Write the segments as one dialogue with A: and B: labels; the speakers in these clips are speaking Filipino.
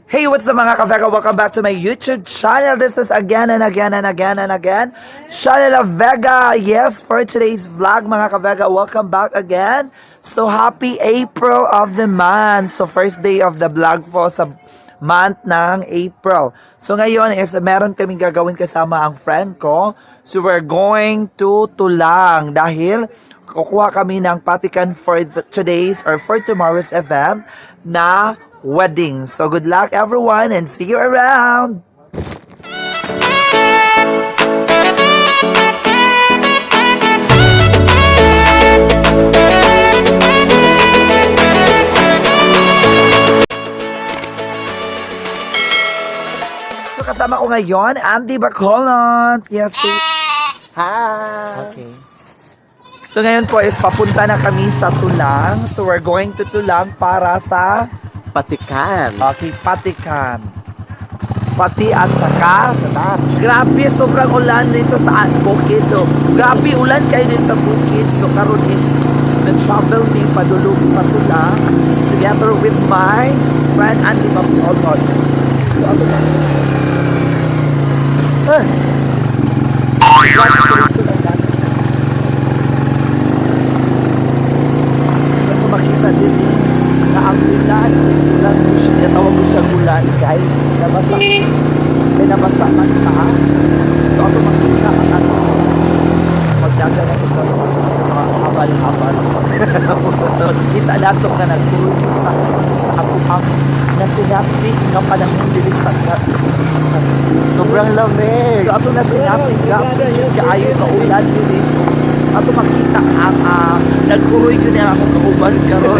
A: Hey, what's up mga kavega? Welcome back to my YouTube channel. This is again and again and again and again Channel of Vega. Yes, for today's vlog mga kavega, welcome back again. So happy April of the month. So first day of the vlog po sa month ng April. So ngayon is meron kaming gagawin kasama ang friend ko. So we're going to Tulang dahil kukuha kami ng Patikan for today's or for tomorrow's event na wedding. So good luck everyone and see you around. So kasama ko ngayon, Andy Bacolot. Yes. Hi.
B: Okay.
A: So ngayon po is papunta na kami sa Tulang. So we're going to Tulang para sa
B: Patikan.
A: okay, Patikan. Pati at saka grabe, sobrang ulan dito sa bukid. So grabe ulan kayo dito sa bukid. So karon is nag-travel ni padulog sa Tulang together with my friend Andy Bacolot. So ano na? So kung makita din na ang ulan siya, tawag ko siya ulan guys, nabasa man ka. So ako makita ang ano, magdaga na ito sa mga habal-habal. Kita nato na nagtulog sa ako ang nasinapin ng panahon din sa
B: Sobrang lamig.
A: so ato na sinapin ka ayo ka ulan din. So ato makita ang nagkuroy ko niya akong kauban karon.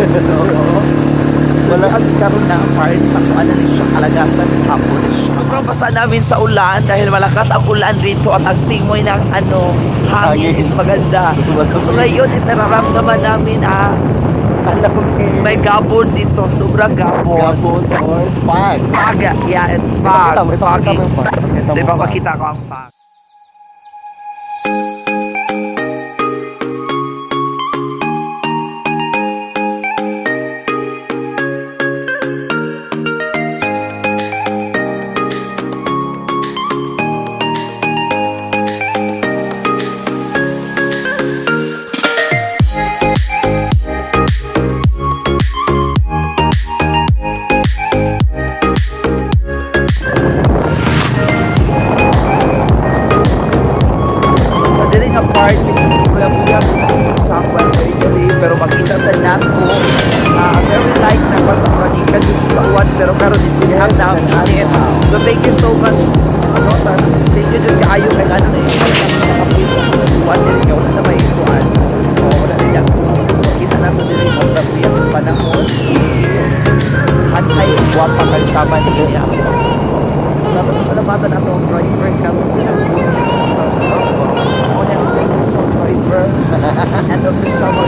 A: Wala kami karon na part sa kung ano ni siya kalagasan ng hapon siya. Sobrang basa namin sa ulan dahil malakas ang ulan rito at ang simoy ng hangin is maganda. So ngayon is nararamdaman namin may gabon dito, sobrang gabon.
B: Gabon or fog.
A: Fog, yeah, it's fog. Foggy. So
B: So
A: ipapakita ko ang fog. Part is Kalapukan sa Patikan, pero makita sa nat ko very like na pa sa Patikan sa uwan, pero karon is sinihan na init. So thank you so much thank you din kaayo kay ano na uwan din kayo na may ikuan wala na yan. So makita nato din ang tapiyang panahon hantay guwapa kag sama niya. Salamatan ato ang driver kamo and of the summer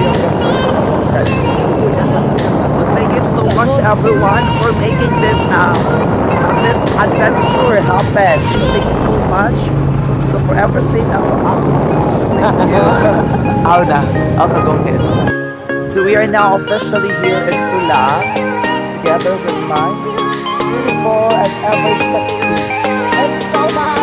A: so thank you so much everyone for making this this adventure happen. So thank you so much. So for everything thank you. I'll go ahead. So we are now officially here in Tulang together with my beautiful and ever sexy and so much.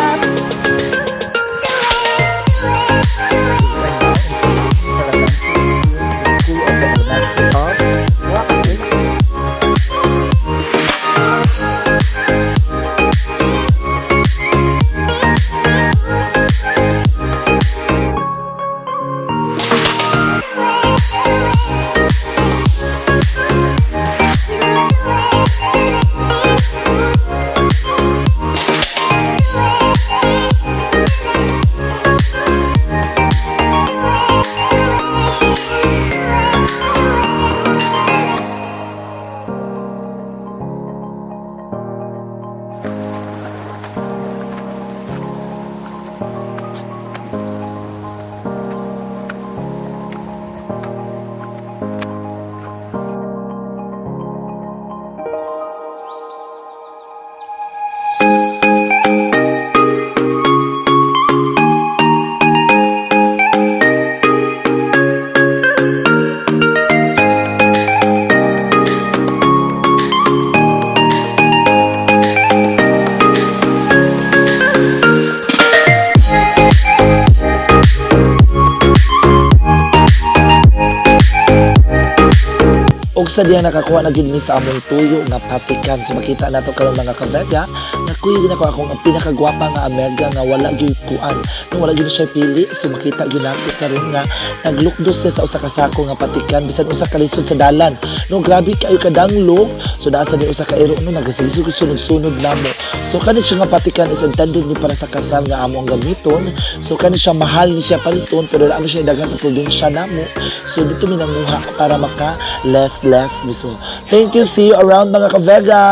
A: sa diya nakakuha na gid mi sa among tuyo nga patikan. So makita nato karon mga kabega, nakuha gid ako akong ang pinakagwapa nga amega nga wala gyud kuan. No wala gyud siya pili. So makita gyud nato karon nga naglukdos siya sa usa ka sako nga patikan bisan usa ka lisod sa dalan. No grabe kayo kadanglo. So naa sa ni usa ka ero no nagasilisod sunod-sunod namo. So kani siya nga patikan is intended ni para sa kasal nga amo ang gamiton. So kani siya mahal ni siya paliton pero ano siya daghan sa probinsya namo. So dito mi nanguha para maka less biso. Thank you, see you around mga kabega.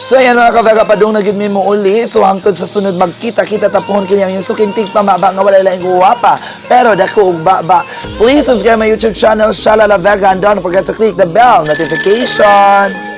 A: So ayan mga kabega, padung na gid mi mo uli. So hangtod sa sunod magkita-kita tapon kini yung sukintig pamaba nga wala laing guwapa. Pero dako ug baba. Please subscribe my YouTube channel, Shala La Vega, and don't forget to click the bell notification.